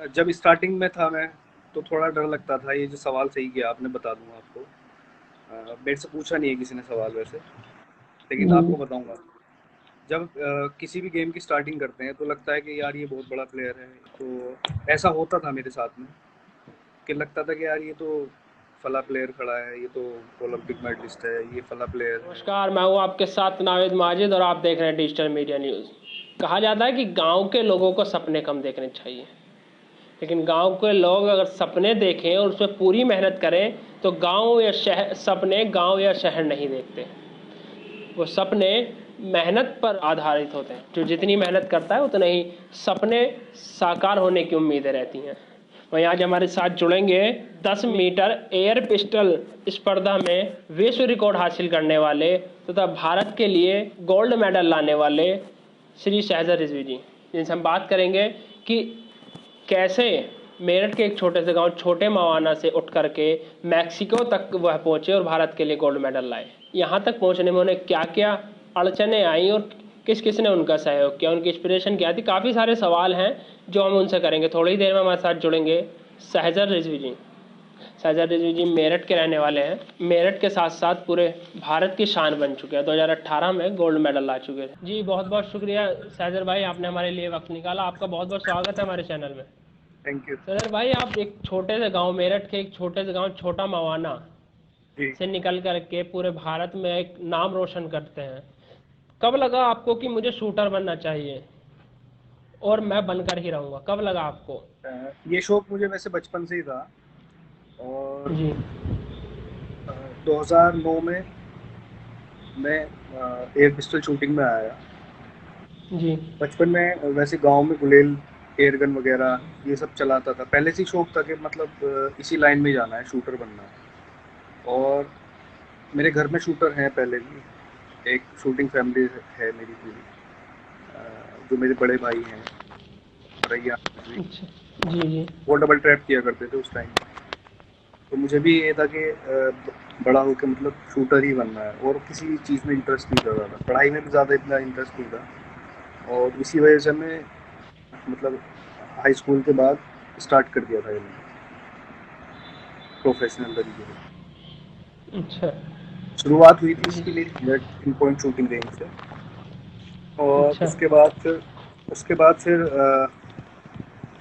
जब स्टार्टिंग में था मैं, तो थोड़ा डर लगता था। ये जो सवाल सही किया आपने, बता दूंगा आपको। मेरे से पूछा नहीं है किसी ने सवाल वैसे, लेकिन जी। आपको बताऊंगा। जब किसी भी गेम की स्टार्टिंग करते हैं तो लगता है कि यार ये बहुत बड़ा प्लेयर है। तो ऐसा होता था मेरे साथ में, कि लगता था कि यार ये तो फला प्लेयर खड़ा है, ये तो ओलंपिक मेडलिस्ट है, ये फला प्लेयर है। नमस्कार, मैं हूँ आपके साथ नावेद माजिद और आप देख रहे हैं डिजिटल मीडिया न्यूज़। कहा जाता है कि गांव के लोगों को सपने कम देखने चाहिए, लेकिन गांव के लोग अगर सपने देखें और उसमें पूरी मेहनत करें तो गांव या शहर नहीं देखते। वो सपने मेहनत पर आधारित होते हैं। जो जितनी मेहनत करता है उतना ही सपने साकार होने की उम्मीदें रहती हैं। वहीं आज हमारे साथ जुड़ेंगे 10 मीटर एयर पिस्टल स्पर्धा में विश्व रिकॉर्ड हासिल करने वाले तथा भारत के लिए गोल्ड मेडल लाने वाले श्री शहजाद रिजवी जी, जिनसे हम बात करेंगे कि कैसे मेरठ के एक छोटे से गांव छोटे मवाना से उठ करके मैक्सिको तक वह पहुंचे और भारत के लिए गोल्ड मेडल लाए। यहाँ तक पहुंचने में उन्हें क्या क्या अड़चने आई और किस किस ने उनका सहयोग किया, उनकी इंस्पिरेशन क्या थी। काफ़ी सारे सवाल हैं जो हम उनसे करेंगे। थोड़ी ही देर में हमारे साथ जुड़ेंगे शहजाद रिजवी जी। शहजाद रिजवी जी मेरठ के रहने वाले हैं। मेरठ के साथ साथ पूरे भारत की शान बन चुके हैं। 2018 में गोल्ड मेडल ला चुके हैं। जी बहुत बहुत शुक्रिया शहजाद भाई, आपने हमारे लिए वक्त निकाला। आपका बहुत बहुत स्वागत है हमारे चैनल में। Thank you. सदर भाई, आप एक छोटे से गांव, मेरठ के एक छोटे से गांव छोटा मवाना जी। से निकल करके पूरे भारत में एक नाम रोशन करते हैं। कब लगा आपको कि मुझे शूटर बनना चाहिए और मैं बनकर ही रहूंगा? कब लगा आपको? ये शौक मुझे वैसे बचपन से ही था। और जी। 2009 में मैं एयर पिस्टल शूटिंग में आया। जी। बचपन में वैसे गांव में गुलेल, एयर गन वगैरह ये सब चलाता था। पहले से ही शौक था कि मतलब इसी लाइन में जाना है, शूटर बनना है। और मेरे घर में शूटर हैं पहले भी। एक शूटिंग फैमिली है मेरी पूरी। जो मेरे बड़े भाई हैं, रैया भी, अच्छा। जी जी। वो डबल ट्रैप किया करते थे उस टाइम। तो मुझे भी ये था कि बड़ा होकर मतलब शूटर ही बनना है, और किसी चीज़ में इंटरेस्ट नहीं था ज़्यादा। पढ़ाई में भी ज़्यादा इतना इंटरेस्ट नहीं था, और इसी वजह से मैं मतलब हाई स्कूल के बाद स्टार्ट कर दिया था ये मैंने, प्रोफेशनल तरीके से। अच्छा। शुरुआत हुई थी जी। इसकी मेरी पिन पॉइंट शूटिंग रेंज से। और अच्छा। उसके बाद फिर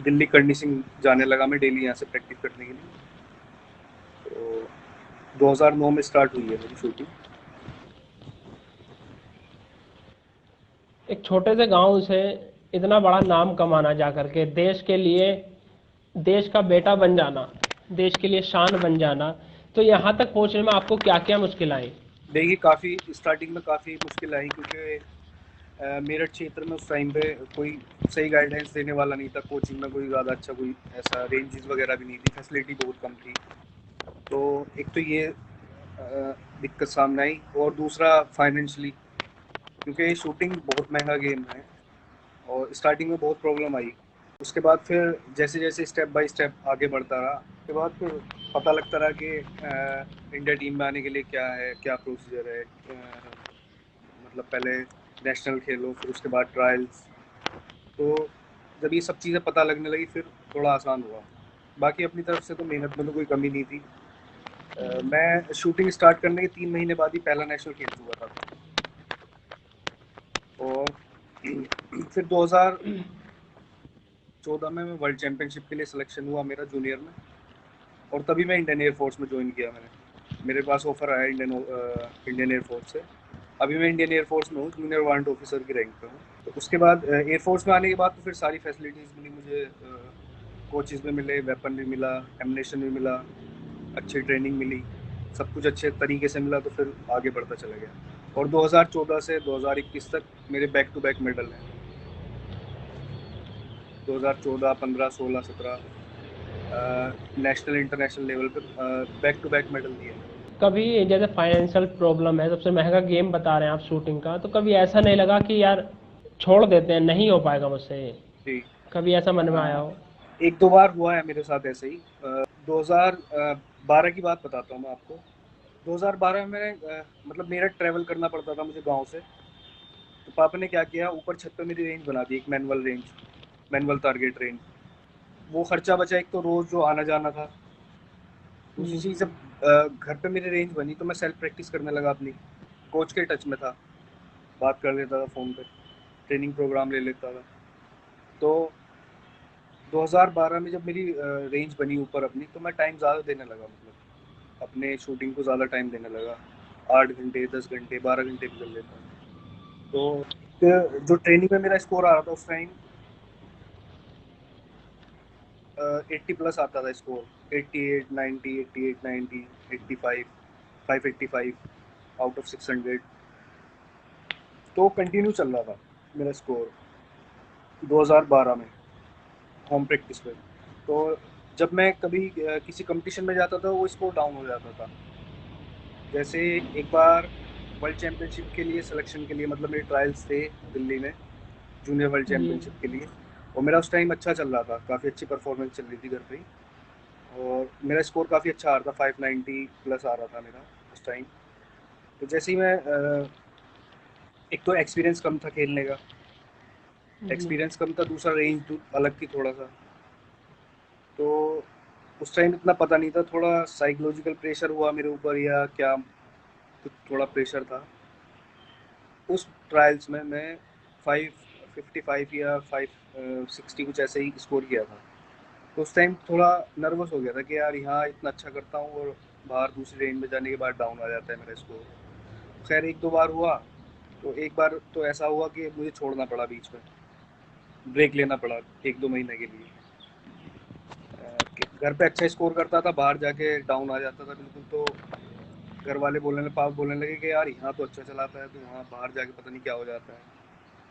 दिल्ली करनी सिंह जाने लगा मैं डेली यहाँ से प्रैक्टिस करने के लिए। तो 2009 में स्टार्ट हुई है मेरी शूटिंग। एक छोटे से गांव से इतना बड़ा नाम कमाना, जा करके देश के लिए, देश का बेटा बन जाना, देश के लिए शान बन जाना, तो यहाँ तक पहुँचने में आपको क्या क्या मुश्किल आई? देखिए, काफ़ी स्टार्टिंग में काफ़ी मुश्किल आई, क्योंकि मेरठ क्षेत्र में उस टाइम पे कोई सही गाइडेंस देने वाला नहीं था। कोचिंग में कोई ज़्यादा अच्छा, कोई ऐसा रेंजेस वगैरह भी नहीं थी, फैसिलिटी बहुत कम थी। तो एक तो ये दिक्कत सामने आई, और दूसरा फाइनेंशियली, क्योंकि शूटिंग बहुत महंगा गेम है। और स्टार्टिंग में बहुत प्रॉब्लम आई। उसके बाद फिर जैसे जैसे स्टेप बाय स्टेप आगे बढ़ता रहा, उसके बाद फिर पता लगता रहा कि इंडिया टीम में आने के लिए क्या है, क्या प्रोसीजर है। मतलब पहले नेशनल खेलो, फिर उसके बाद ट्रायल्स। तो जब ये सब चीज़ें पता लगने लगी, फिर थोड़ा आसान हुआ। बाकी अपनी तरफ से तो मेहनत में तो कोई कमी नहीं थी। मैं शूटिंग स्टार्ट करने के 3 महीने बाद ही पहला नेशनल खेल चुका था। और फिर 2014 में मैं वर्ल्ड चैंपियनशिप के लिए सिलेक्शन हुआ मेरा जूनियर में। और तभी मैं इंडियन एयरफोर्स में ज्वाइन किया मैंने। मेरे पास ऑफर आया इंडियन एयरफोर्स से। अभी मैं इंडियन एयरफोर्स में हूँ, जूनियर वारंट ऑफिसर की रैंक पे हूँ। तो उसके बाद एयरफोर्स में आने के बाद तो फिर सारी फैसिलिटीज़ मिली मुझे। कोचेज़ भी मिले, वेपन भी मिला, एमुनेशन भी मिला, अच्छी ट्रेनिंग मिली, सब कुछ अच्छे तरीके से मिला। तो फिर आगे बढ़ता चला गया। और 2014 से 2021 तक मेरे बैक टू बैक मेडल हैं। 2014, 15, 16, 17 नेशनल इंटरनेशनल लेवल पे बैक टू बैक मेडल दिए हैं। कभी जैसे फाइनेंशियल प्रॉब्लम है, सबसे महंगा गेम बता रहे हैं आप शूटिंग का, तो कभी ऐसा नहीं लगा कि यार छोड़ देते हैं, नहीं हो पाएगा मुझसे ये? जी। कभी ऐसा मन में आया अ, हो? एक दो बार हुआ है मेरे साथ ऐसे ही। 2012 की बात बताता हूँ मैं आपको। 2012 में मैंने मतलब मेरा ट्रैवल करना पड़ता था मुझे गांव से। तो पापा ने क्या किया, ऊपर छत पे मेरी रेंज बना दी, एक manual range, manual target range. वो खर्चा बचा, एक तो रोज जो आना जाना था। दूसरी जी। चीज़, जब घर पे मेरी रेंज बनी तो मैं सेल्फ प्रैक्टिस करने लगा अपनी। कोच के टच में था, बात कर लेता था फ़ोन पे, ट्रेनिंग प्रोग्राम ले लेता था। तो 2012 में जब मेरी रेंज बनी ऊपर अपनी, तो मैं टाइम ज़्यादा देने लगा, मतलब अपने शूटिंग को ज़्यादा टाइम देने लगा। 8 घंटे, 10 घंटे, 12 घंटे भी कर लेता। तो जो ट्रेनिंग में मेरा स्कोर आ रहा था उस टाइम, 80 प्लस आता था स्कोर, 88, 90, 88, 90, 85, 585 आउट ऑफ 600। तो कंटिन्यू चल रहा था मेरा स्कोर 2012 में होम प्रैक्टिस पे। तो जब मैं कभी किसी कंपटीशन में जाता था, वो स्कोर डाउन हो जाता था। जैसे एक बार वर्ल्ड चैंपियनशिप के लिए सिलेक्शन के लिए, मतलब मेरे ट्रायल्स थे दिल्ली में जूनियर वर्ल्ड जी। चैंपियनशिप के लिए, और मेरा उस टाइम अच्छा चल रहा था, काफ़ी अच्छी परफॉर्मेंस चल रही थी घर पे ही, और मेरा स्कोर काफ़ी अच्छा आ रहा था, 590 प्लस आ रहा था मेरा उस टाइम। तो जैसे ही मैं एक तो एक्सपीरियंस कम था खेलने का, जी। एक्सपीरियंस कम था, दूसरा रेंज अलग थी थोड़ा सा। तो उस टाइम इतना पता नहीं था, थोड़ा साइकोलॉजिकल प्रेशर हुआ मेरे ऊपर या क्या, कुछ थोड़ा प्रेशर था। उस ट्रायल्स में मैं 555 या 560 कुछ ऐसे ही स्कोर किया था। तो उस टाइम थोड़ा नर्वस हो गया था कि यार यहाँ इतना अच्छा करता हूँ और बाहर दूसरी रेंज में जाने के बाद डाउन आ जाता है मेरा स्कोर। खैर एक दो बार हुआ, तो एक बार तो ऐसा हुआ कि मुझे छोड़ना पड़ा बीच में, ब्रेक लेना पड़ा एक दो महीने के लिए। घर पे अच्छा स्कोर करता था, बाहर जाके डाउन आ जाता था बिल्कुल। तो घर वाले पापा बोलने लगे कि यार यहाँ तो अच्छा चलाता है, तो वहाँ बाहर जाके पता नहीं क्या हो जाता है।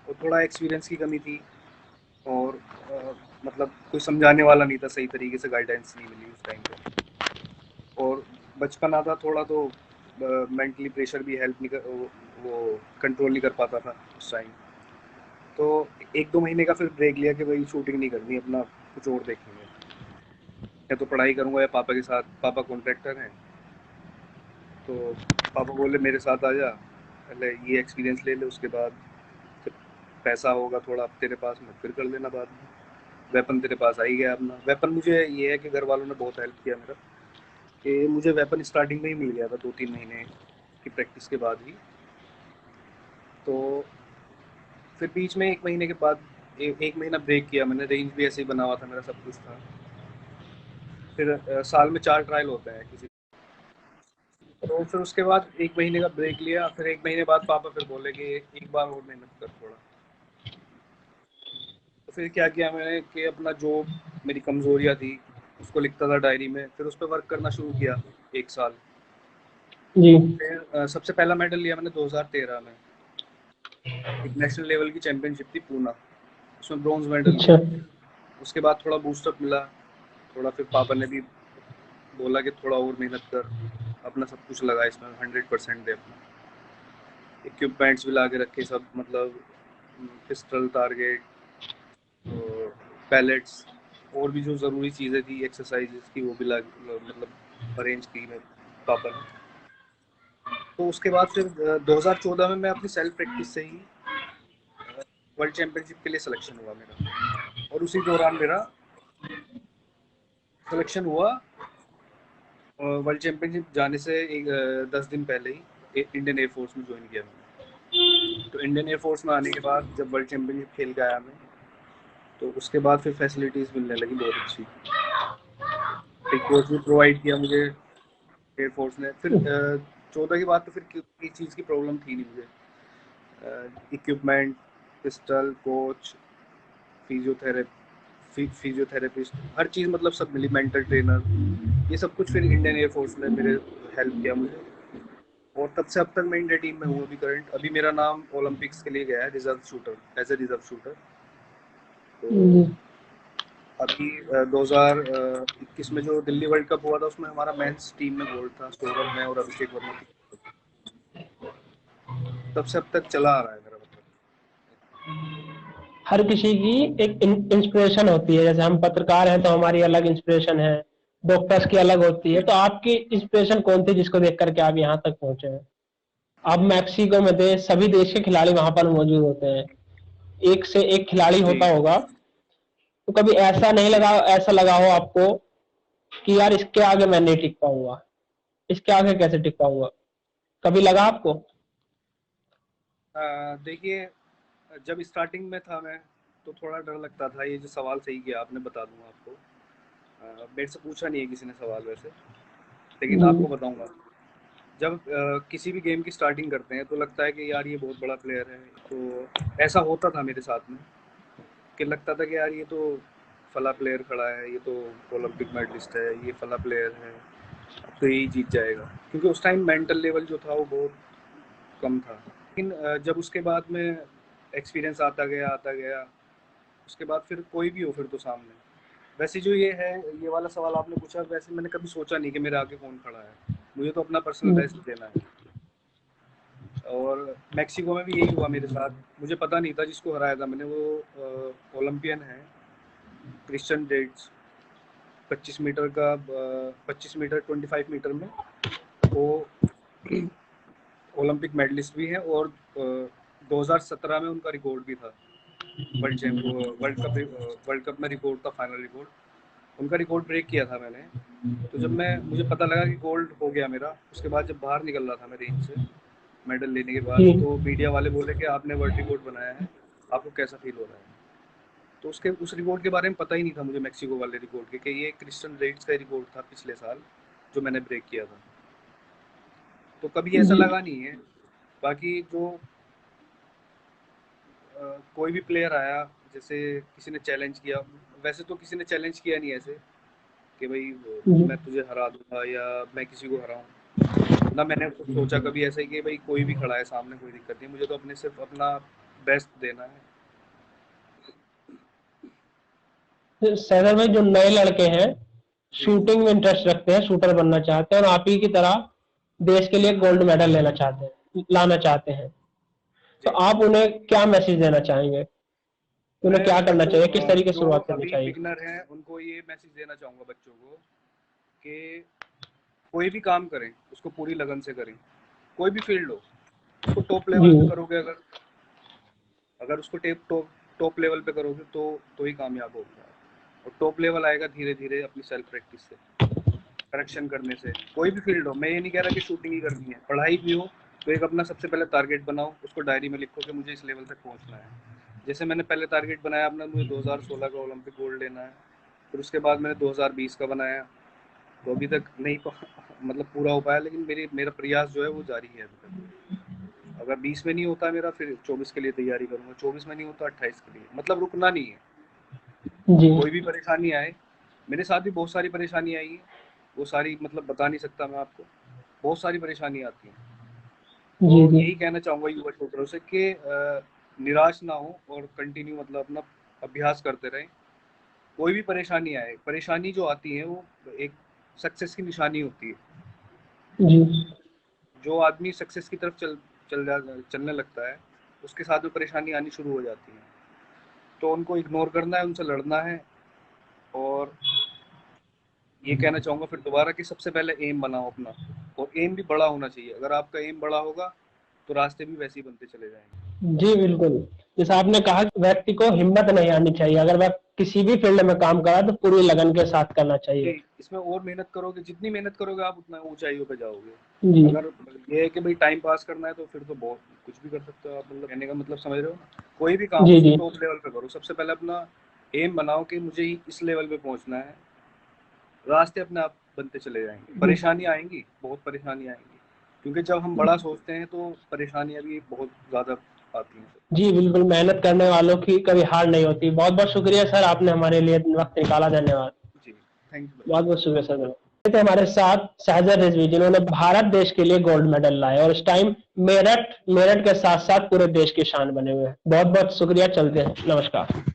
और थोड़ा एक्सपीरियंस की कमी थी, और मतलब कोई समझाने वाला नहीं था, सही तरीके से गाइडेंस नहीं मिली उस टाइम पे। और बचपना था थोड़ा, तो मेंटली प्रेशर भी हेल्प नहीं कर, वो कंट्रोल नहीं कर पाता था उस टाइम। तो एक दो महीने का फिर ब्रेक लिया कि भाई शूटिंग नहीं करनी, अपना कुछ और देखेंगे, या तो पढ़ाई करूँगा या पापा के साथ, पापा कॉन्ट्रैक्टर हैं। तो पापा बोले मेरे साथ आ जा, पहले ये एक्सपीरियंस ले ले, उसके बाद जब पैसा होगा थोड़ा तेरे पास में फिर कर लेना बाद में। वेपन तेरे पास आ ही गया अपना। वेपन मुझे ये है कि घर वालों ने बहुत हेल्प किया मेरा, कि मुझे वेपन स्टार्टिंग में ही मिल गया था 2-3 महीने की प्रैक्टिस के बाद ही। तो फिर बीच में एक महीने के बाद एक महीना ब्रेक किया मैंने, रेंज भी ऐसे ही बना हुआ था मेरा, सब कुछ था। फिर साल में 4 ट्रायल होते हैं किसी। तो फिर उसके बाद एक महीने का ब्रेक लिया, फिर एक महीने बाद पापा फिर बोले कि एक बार और मेहनत कर थोड़ा। तो फिर क्या किया मैंने कि अपना जो मेरी कमज़ोरियाँ थी उसको लिखता था डायरी में, फिर उस पर वर्क करना शुरू किया 1 साल। जी। फिर सबसे पहला मेडल लिया मैंने 2013 में, एक नेशनल लेवल की चैंपियनशिप थी पूना, उसमें ब्रॉन्ज मेडल अच्छा। लिया। उसके बाद थोड़ा बूस्टअप मिला, थोड़ा फिर पापा ने भी बोला कि थोड़ा और मेहनत कर, अपना सब कुछ लगा इसमें, 100% दे अपना। इक्विपमेंट्स भी ला के रखे सब, मतलब पिस्टल, टारगेट, पैलेट्स, और भी जो ज़रूरी चीज़ें थी एक्सरसाइजेस की, वो भी मतलब अरेंज की मेरे पापा ने। तो उसके बाद फिर 2014 में मैं अपनी सेल्फ प्रैक्टिस से ही वर्ल्ड चैंपियनशिप के लिए सिलेक्शन हुआ मेरा। और उसी दौरान मेरा सिलेक्शन हुआ, वर्ल्ड चैंपियनशिप जाने से 10 दिन पहले ही इंडियन एयरफोर्स में ज्वाइन किया मैंने। तो इंडियन एयरफोर्स में आने के बाद जब वर्ल्ड चैंपियनशिप खेल के आया मैं, तो उसके बाद फिर फैसिलिटीज़ मिलने लगी बहुत अच्छी। एक कोच भी प्रोवाइड किया मुझे एयरफोर्स ने। फिर 14 के बाद तो फिर किसी चीज़ की प्रॉब्लम थी नहीं मुझे। इक्विपमेंट, पिस्टल, कोच, फिजियोथेरेपिस्ट, हर चीज़ मतलब सब मिली, मेंटल ट्रेनर, ये सब कुछ फिर इंडियन एयरफोर्स ने मेरे हेल्प किया मुझे। और तब से अब तक मैं इंडिया टीम में हूँ अभी करंट। अभी मेरा नाम ओलंपिक्स के लिए गया है reserve shooter, as a reserve shooter. तो जी। अभी 2021 में जो दिल्ली वर्ल्ड कप हुआ था, उसमें हमारा मेंस टीम में गोल्ड था, सौरभ, मैं और अभिषेक वर्मा की। तब से अब तक चला आ रहा है मेरा, मतलब। हर किसी की एक इंस्पिरेशन होती है, जैसे हम पत्रकार हैं तो हमारी अलग इंस्पिरेशन है, डॉक्टर्स की अलग होती है। जी। तो आपकी इंस्पिरेशन कौन थी जिसको देख करके आप यहाँ तक पहुंचे हैं? अब मैक्सिको में थे, सभी देश के खिलाड़ी वहां पर मौजूद होते हैं, एक से एक खिलाड़ी जी। होता होगा। तो कभी ऐसा लगा हो आपको कि यार इसके आगे मैं नहीं टिक पाऊंगा, इसके आगे कैसे टिक पाऊंगा, कभी लगा आपको? देखिए, जब स्टार्टिंग में था मैं, तो थोड़ा डर लगता था। ये जो सवाल सही किया आपने, बता दूंगा आपको। मेरे से पूछा नहीं है किसी ने सवाल वैसे, लेकिन जी। आपको बताऊंगा। जब किसी भी गेम की स्टार्टिंग करते हैं तो लगता है कि यार ये बहुत बड़ा प्लेयर है। तो ऐसा होता था मेरे साथ में कि लगता था कि यार ये तो फला प्लेयर खड़ा है, ये तो ओलंपिक मेडलिस्ट है, ये फला प्लेयर है, अब तो यही जीत जाएगा। क्योंकि उस टाइम मेंटल लेवल जो था वो बहुत कम था। लेकिन जब उसके बाद में एक्सपीरियंस आता गया, उसके बाद फिर कोई भी हो फिर तो सामने। वैसे जो ये है, ये वाला सवाल आपने पूछा, वैसे मैंने कभी सोचा नहीं कि मेरे आगे कौन खड़ा है। मुझे तो अपना पर्सनल बेस्ट देना है। और मैक्सिको में भी यही हुआ मेरे साथ। मुझे पता नहीं था जिसको हराया था मैंने, वो ओलंपियन है, क्रिश्चियन डेट्स। 25 मीटर का 25 मीटर 25 मीटर में वो ओलंपिक मेडलिस्ट भी है, और 2017 में उनका रिकॉर्ड भी था। वर्ल्ड कप में रिकॉर्ड था, फाइनल रिकॉर्ड। उनका रिकॉर्ड ब्रेक किया था मैंने। तो जब मुझे पता लगा कि गोल्ड हो गया मेरा, उसके बाद जब बाहर निकल रहा था मैं रेंज से मेडल लेने के बाद, जी। तो मीडिया वाले बोले कि आपने वर्ल्ड रिकॉर्ड बनाया है, आपको कैसा फील हो रहा है? तो उस रिकॉर्ड के बारे में पता ही नहीं था मुझे, मैक्सिको वाले रिकॉर्ड के, कि ये क्रिस्टियन रेट्स का रिकॉर्ड था पिछले साल जो मैंने ब्रेक किया था। तो कभी ऐसा जी। लगा नहीं है। बाकी जो कोई भी प्लेयर आया, जैसे किसी ने चैलेंज किया, वैसे तो किसी ने चैलेंज किया नहीं ऐसे कि भाई जी। मैं तुझे हरा दूंगा या मैं किसी को हराऊं ना। मैंने कुछ सोचा कभी ऐसे कि भाई कोई भी खड़ा है सामने, कोई दिक्कत नहीं, मुझे तो अपने सिर्फ अपना बेस्ट देना है। सैदर में जो नए लड़के हैं, जी शूटिंग में इंटरेस्ट रखते हैं, शूटर बनना चाहते हैं और आप ही की तरह देश के लिए गोल्ड मेडल लाना चाहते हैं, तो जी। आप उन्हें क्या मैसेज देना चाहेंगे? उन्हें क्या मैं करना तो चाहिए, किस तरीके से जो शुरुआत करनी अभी चाहिए? बिगनर हैं उनको ये मैसेज देना चाहूँगा, बच्चों को, कि कोई भी काम करें उसको पूरी लगन से करें। कोई भी फील्ड हो, उसको टॉप जी। लेवल पे करोगे, अगर अगर उसको टॉप लेवल पे करोगे तो ही कामयाब होगा। और टॉप लेवल आएगा धीरे धीरे अपनी सेल्फ प्रैक्टिस से, करेक्शन करने से। कोई भी फील्ड हो, मैं ये नहीं कह रहा कि शूटिंग ही करनी है, पढ़ाई भी हो, तो एक अपना सबसे पहले टारगेट बनाओ, उसको डायरी में लिखो कि मुझे इस लेवल तक पहुंचना है। जैसे मैंने पहले टारगेट बनाया अपना, मुझे 2016 का ओलंपिक गोल्ड लेना है। फिर उसके बाद मैंने 2020 का बनाया, तो अभी तक नहीं मतलब पूरा हो पाया, लेकिन मेरा प्रयास जो है वो जारी है अभी तक। अगर 20 में नहीं होता मेरा, फिर 24 के लिए तैयारी करूंगा, 24 में नहीं होता 28 के लिए, मतलब रुकना नहीं है। जी। कोई भी परेशानी आए, मेरे साथ भी बहुत सारी परेशानी आई है, वो सारी मतलब बता नहीं सकता मैं आपको। बहुत सारी परेशानी आती है। तो जी। जी। यही कहना चाहूँगा युवा छात्रों से कि निराश ना हो और कंटिन्यू मतलब अपना अभ्यास करते रहें। कोई भी परेशानी आए, परेशानी जो आती है वो एक सक्सेस की निशानी होती है। जी। जो आदमी सक्सेस की तरफ चलने लगता है, उसके साथ में परेशानी आनी शुरू हो जाती है। तो उनको इग्नोर करना है, उनसे लड़ना है। और ये कहना चाहूँगा फिर दोबारा कि सबसे पहले एम बनाओ अपना, और एम भी बड़ा होना चाहिए। अगर आपका एम बड़ा होगा तो रास्ते भी वैसे ही बनते चले जाएंगे। जी, बिल्कुल। जैसा आपने कहा कि व्यक्ति को हिम्मत नहीं आनी चाहिए, अगर वह किसी भी फील्ड में काम कर रहा है तो पूरी लगन के साथ करना जी, चाहिए। इसमें और मेहनत करोगे, जितनी मेहनत करोगे आप उतना ऊंचाइयों पे जाओगे। जी। अगर ये है कि भाई टाइम पास करना है, तो फिर तो बहुत कुछ भी कर सकते हो आप। मतलब कहने का मतलब समझ रहे हो ना? कोई भी काम हो जी। उसको जी। टॉप लेवल पे करो। सबसे पहले अपना एम बनाओ कि मुझे इस लेवल पे पहुंचना है। रास्ते अपने आप बनते चले जाएंगे। जी। परेशानी आएंगी, बहुत परेशानी आएंगी, क्योंकि जब हम बड़ा सोचते हैं तो परेशानियां भी बहुत ज़्यादा आती हैं। जी, बिल्कुल, मेहनत करने वालों की कभी हार नहीं होती। बहुत-बहुत शुक्रिया सर, आपने हमारे लिए वक़्त निकाला, धन्यवाद। जी, थैंक यू भाई। बहुत-बहुत शुक्रिया सर। थे हमारे साथ शहजाद रिजवी, जिन्होंने भारत देश के लिए गोल्ड मेडल लाए और इस टाइम मेरठ मेरठ के साथ-साथ पूरे देश की शान बने हुए हैं। बहुत-बहुत शुक्रिया, चलते हैं। नमस्कार।